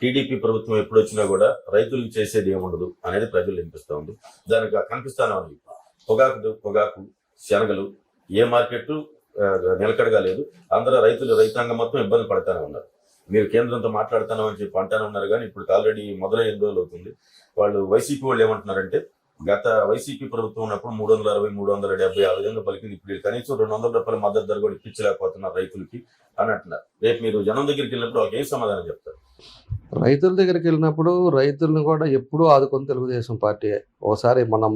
TDP ప్రభుత్వం ఎప్పుడు వచ్చినా కూడా రైతులకు చేసేది ఏముండదు అనేది ప్రజలు వినిపిస్తూ ఉంది. దానికి కనిపిస్తానే ఉంది. పొగాకు శనగలు ఏ మార్కెట్ నిలకడగా లేదు. అందరూ రైతాంగం మొత్తం ఇబ్బంది పడతానే ఉన్నారు. మీరు కేంద్రంతో మాట్లాడుతున్నామని చెప్పి అంటానే ఉన్నారు, కానీ ఇప్పుడు ఆల్రెడీ మొదలై 8 రోజులు అవుతుంది. వాళ్ళు వైసీపీ వాళ్ళు ఏమంటున్నారంటే, గత వైసీపీ ప్రభుత్వం ఉన్నప్పుడు 360, 370 ఆ విధంగా పలికింది. ఇప్పుడు కనీసం 200 రూపాయల మద్దతు ధర కూడా ఇప్పించలేకపోతున్నారు రైతులకి అని అంటున్నారు. రేపు మీరు జనం దగ్గరికి వెళ్ళినప్పుడు వాళ్ళకి ఏం సమాధానం చెప్తారు? రైతుల దగ్గరికి వెళ్ళినప్పుడు రైతులను కూడా ఎప్పుడూ ఆదుకొని తెలుగుదేశం పార్టీ. ఒకసారి మన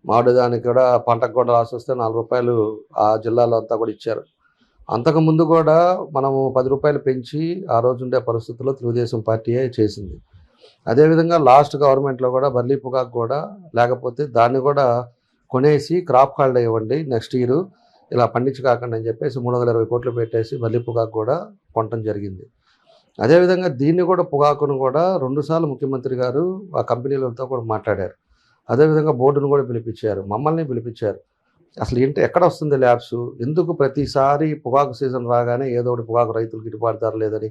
మామిడిదానికి కూడా పంటకు కూడా రాసి వస్తే 4 రూపాయలు ఆ జిల్లాలో అంతా కూడా ఇచ్చారు. అంతకుముందు కూడా మనము 10 రూపాయలు పెంచి ఆ రోజు ఉండే పరిస్థితుల్లో తెలుగుదేశం పార్టీయే చేసింది. అదేవిధంగా లాస్ట్ గవర్నమెంట్లో కూడా బర్లీ పొగాకు కూడా లేకపోతే దాన్ని కూడా కొనేసి క్రాప్ హాలిడే ఇవ్వండి నెక్స్ట్ ఇయర్ ఇలా పండించకాకండి అని చెప్పేసి 320 కోట్లు పెట్టేసి బర్లీ పొగాకు కూడా కొనటం జరిగింది. అదేవిధంగా దీన్ని కూడా పొగాకును కూడా 2 సార్లు ముఖ్యమంత్రి గారు ఆ కంపెనీలతో కూడా మాట్లాడారు. అదేవిధంగా బోర్డును కూడా పిలిపించారు, మమ్మల్ని పిలిపించారు. అసలు ఎక్కడ వస్తుంది ల్యాబ్స్? ఎందుకు ప్రతిసారి పొగాకు సీజన్ రాగానే ఏదో ఒకటి పొగాకు రైతులకు గిట్టుబాటు ధర లేదని,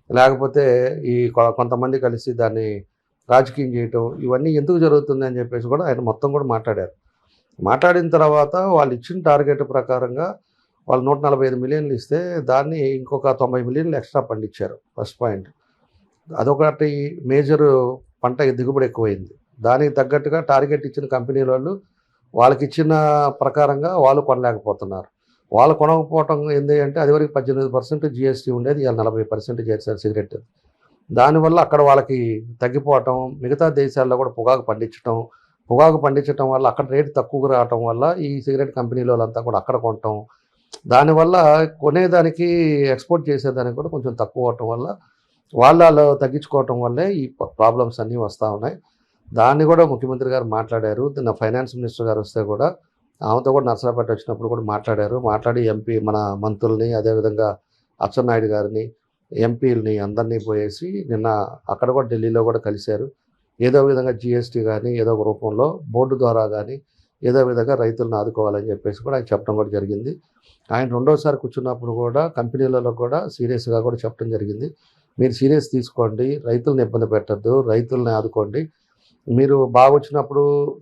లేకపోతే ఈ కొంతమంది కలిసి దాన్ని రాజకీయం చేయటం, ఇవన్నీ ఎందుకు జరుగుతుంది అని చెప్పేసి కూడా ఆయన మొత్తం కూడా మాట్లాడారు. మాట్లాడిన తర్వాత వాళ్ళు ఇచ్చిన టార్గెట్ ప్రకారంగా వాళ్ళు 145 మిలియన్లు ఇస్తే దాన్ని ఇంకొక 90 మిలియన్లు ఎక్స్ట్రా పండించారు. ఫస్ట్ పాయింట్ అదొకటి. మేజర్ పంట దిగుబడి ఎక్కువైంది. దానికి తగ్గట్టుగా టార్గెట్ ఇచ్చిన కంపెనీల వాళ్ళు వాళ్ళకి ఇచ్చిన ప్రకారంగా వాళ్ళు కొనలేకపోతున్నారు. వాళ్ళు కొనకపోవటం ఏంటి అంటే, అది వరకు 18% జిఎస్టీ ఉండేది, ఇవాళ 40% చేశారు సిగరెట్. దానివల్ల అక్కడ వాళ్ళకి తగ్గిపోవటం, మిగతా దేశాల్లో కూడా పొగాకు పండించడం వల్ల అక్కడ రేటు తక్కువగా రావటం వల్ల ఈ సిగరెట్ కంపెనీల వాళ్ళంతా కూడా అక్కడ కొనటం, దానివల్ల కొనేదానికి ఎక్స్పోర్ట్ చేసేదానికి కూడా కొంచెం తక్కువ అవటం వల్ల వాళ్ళు తగ్గించుకోవటం వల్లే ఈ ప్రాబ్లమ్స్ అన్నీ వస్తూ ఉన్నాయి. దాన్ని కూడా ముఖ్యమంత్రి గారు మాట్లాడారు. నా ఫైనాన్స్ మినిస్టర్ గారు వస్తే కూడా ఆమెతో కూడా నర్సరాపేట వచ్చినప్పుడు కూడా మాట్లాడి ఎంపీ మన మంత్రుల్ని, అదేవిధంగా అచ్చెన్నాయుడు గారిని, ఎంపీలని అందరినీ పోయేసి నిన్న అక్కడ కూడా ఢిల్లీలో కూడా కలిశారు. ఏదో విధంగా జిఎస్టీ కానీ ఏదో ఒక రూపంలో బోర్డు ద్వారా కానీ ఏదో విధంగా రైతులను ఆదుకోవాలని చెప్పేసి కూడా ఆయన చెప్పడం కూడా జరిగింది. ఆయన రెండోసారి కూర్చున్నప్పుడు కూడా కంపెనీలలో కూడా సీరియస్గా కూడా చెప్పడం జరిగింది. మీరు సీరియస్ తీసుకోండి, రైతులను ఇబ్బంది పెట్టద్దు, రైతులని ఆదుకోండి. మీరు బాగా వచ్చినప్పుడు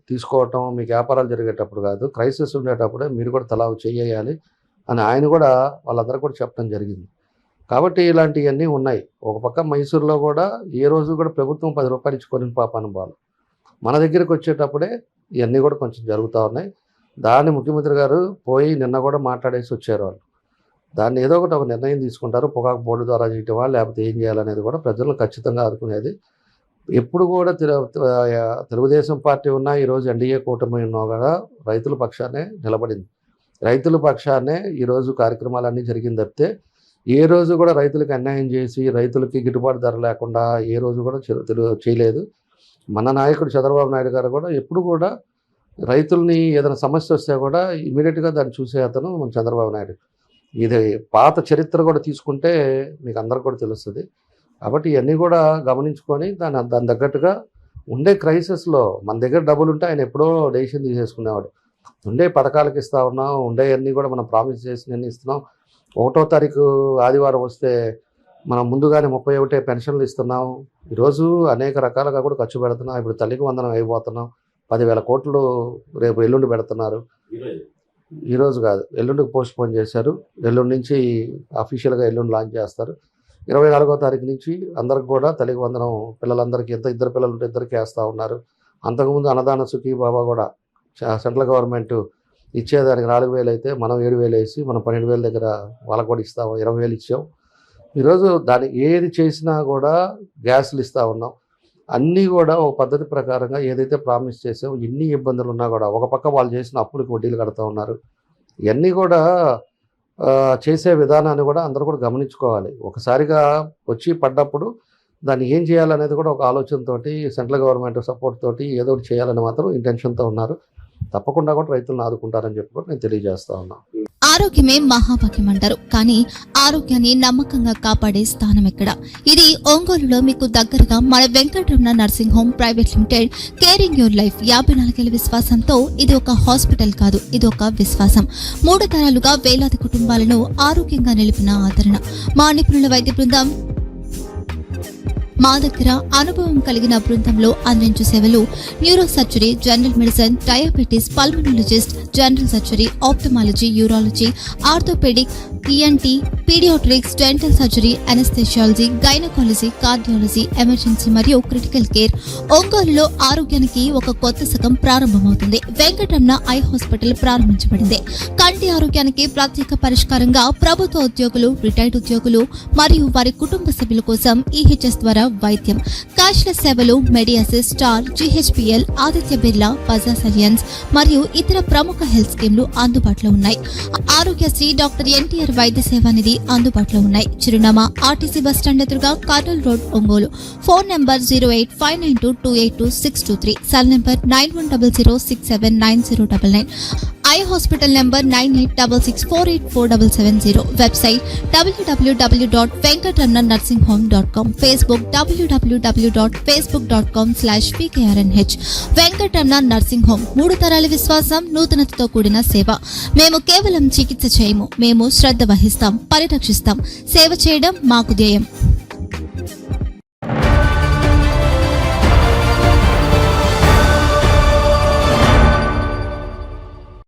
తీసుకోవటం మీకు వ్యాపారాలు జరిగేటప్పుడు కాదు, క్రైసిస్ ఉండేటప్పుడే మీరు కూడా తలా చేయాలి అని ఆయన కూడా వాళ్ళందరూ కూడా చెప్పడం జరిగింది. కాబట్టి ఇలాంటివన్నీ ఉన్నాయి. ఒక పక్క మైసూరులో కూడా ఏ రోజు కూడా ప్రభుత్వం 10 రూపాయలు ఇచ్చుకొని పాపానుభవాలు, మన దగ్గరికి వచ్చేటప్పుడే ఇవన్నీ కూడా కొంచెం జరుగుతూ ఉన్నాయి. దాన్ని ముఖ్యమంత్రి గారు పోయి నిన్న కూడా మాట్లాడేసి వచ్చారు. వాళ్ళు దాన్ని ఏదో ఒక నిర్ణయం తీసుకుంటారు. పొగాకు బోర్డు ద్వారా చేయటమా లేకపోతే ఏం చేయాలనేది కూడా ప్రజలను ఖచ్చితంగా ఆదుకునేది. ఎప్పుడు కూడా తెలుగుదేశం పార్టీ ఉన్నా, ఈరోజు ఎన్డీఏ కూటమి ఉన్నా కూడా రైతుల పక్షానే నిలబడింది. రైతుల పక్షానే ఈరోజు కార్యక్రమాలన్నీ జరిగింది తప్పితే ఏ రోజు కూడా రైతులకు అన్యాయం చేసి రైతులకి గిట్టుబాటు ధర లేకుండా ఏ రోజు కూడా చేయలేదు. మన నాయకుడు చంద్రబాబు నాయుడు గారు కూడా ఎప్పుడు కూడా రైతుల్ని ఏదైనా సమస్య వస్తే కూడా ఇమీడియట్గా దాన్ని చూసే అతను మన చంద్రబాబు నాయుడు. ఇది పాత చరిత్ర కూడా తీసుకుంటే మీకు అందరికి కూడా తెలుస్తుంది. కాబట్టి ఇవన్నీ కూడా గమనించుకొని దాని తగ్గట్టుగా ఉండే క్రైసిస్లో మన దగ్గర డబ్బులు ఉంటే ఆయన ఎప్పుడో డెసిషన్ తీసేసుకునేవాడు. ఉండే పథకాలకు ఇస్తూ ఉన్నాం, ఉండే అన్నీ కూడా మనం ప్రామిస్ చేసినవన్నీ ఇస్తున్నాం. 1వ తారీఖు ఆదివారం వస్తే మనం ముందుగానే 31 పెన్షన్లు ఇస్తున్నాం. ఈరోజు అనేక రకాలుగా కూడా ఖర్చు పెడుతున్నాం. ఇప్పుడు తల్లికి వందనం అయిపోతున్నాం. 10,000 కోట్లు రేపు ఎల్లుండి పెడుతున్నారు. ఈరోజు కాదు, ఎల్లుండికి పోస్ట్ పోన్ చేశారు. ఎల్లుండి నుంచి అఫీషియల్గా ఎల్లుండి లాంచ్ చేస్తారు. 24వ తారీఖు నుంచి అందరికి కూడా తల్లికి వందనం పిల్లలందరికీ, ఇద్దరు పిల్లలు ఉంటే ఇద్దరికి వేస్తూ ఉన్నారు. అంతకుముందు అన్నదాన సుఖీ బాబా కూడా సెంట్రల్ గవర్నమెంట్ ఇచ్చేదానికి 4,000 అయితే మనం 7,000 వేసి మనం 12,000 దగ్గర వాళ్ళకు కూడా ఇస్తాము, 20,000 ఇచ్చాం. ఈరోజు దాన్ని ఏది చేసినా కూడా గ్యాస్లు ఇస్తూ ఉన్నాం. అన్నీ కూడా ఒక పద్ధతి ప్రకారంగా ఏదైతే ప్రామిస్ చేసామో ఎన్ని ఇబ్బందులు ఉన్నా కూడా ఒక పక్క వాళ్ళు చేసిన అప్పులకు వడ్డీలు కడుతూ ఉన్నారు. ఇవన్నీ కూడా చేసే విధానాన్ని కూడా అందరూ కూడా గమనించుకోవాలి. ఒకసారిగా వచ్చి పడ్డప్పుడు దాన్ని ఏం చేయాలనేది కూడా ఒక ఆలోచనతోటి సెంట్రల్ గవర్నమెంట్ సపోర్ట్ తోటి ఏదో ఒకటి చేయాలని మాత్రం ఇంటెన్షన్తో ఉన్నారు. తప్పకుండా కూడా రైతులను ఆదుకుంటారని చెప్పి కూడా నేను తెలియజేస్తా ఉన్నాను. ఆరోగ్యమే మహాభాగ్యం అంటారు, కానీ ఆరోగ్యాన్ని నమ్మకంగా కాపాడే స్థానం ఎక్కడ? ఇది ఒంగోలులో మీకు దగ్గరగా మన Venkataramana nursing home private limited. Caring your life 54 ఏళ్ల విశ్వాసంతో ఇది ఒక హాస్పిటల్ కాదు, ఇది ఒక విశ్వాసం. 3 తరాలుగా వేలాది కుటుంబాలను ఆరోగ్యంగా నిలిపిన ఆదరణ. మా నిపుణుల వైద్య బృందం మా దగ్గర అనుభవం కలిగిన బృందంలో అందించే సేవలు neuro surgery, general medicine, diabetes, pulmonologist, general surgery, ophthalmology, urology, orthopaedic, ENT, paediatrics, dental surgery, anaesthesiology, gynaecology, cardiology, emergency మరియు క్రిటికల్ కేర్. ఒంగోలులో ఆరోగ్యానికి ఒక కొత్త శకం ప్రారంభమవుతుంది. వెంకటరమణ ఐ హాస్పిటల్ ప్రారంభించబడింది. కంటి ఆరోగ్యానికి ప్రత్యేక పరిష్కారంగా ప్రభుత్వ ఉద్యోగులు, రిటైర్డ్ ఉద్యోగులు మరియు వారి కుటుంబ సభ్యుల కోసం ఈహెచ్ఎస్ ద్వారా వైద్యం, క్యాష్లెస్ సేవలు, మెడియాసిస్, స్టార్, జీహెచ్పిఎల్, ఆదిత్య బిర్లా, బజాజ్ అలియన్స్ మరియు ఇతర ప్రముఖ హెల్త్ స్కీమ్లు అందుబాటులో ఉన్నాయి. ఆరోగ్యశ్రీ, డాక్టర్ ఎన్టీఆర్ వైద్య సేవా నిధి అందుబాటులో ఉన్నాయి. చిరునామా ఆర్టీసీ బస్టాండ్ ఎదురుగా, Kurnool road, Ongole. Phone number 08592282623, cell number 9100679099, eye hospital number 9866484770, website www.venkatramannursing.com, Facebook www.facebook.com/vkrnh. Venkataramana nursing home, 3 తరాల విశ్వాసం, నూతనతతో కూడిన సేవ. మేము కేవలం చికిత్స చేయము, మేము శ్రద్ధ వహిస్తాం, పరిరక్షిస్తాం. సేవ చేయడం మాకు ధ్యేయం.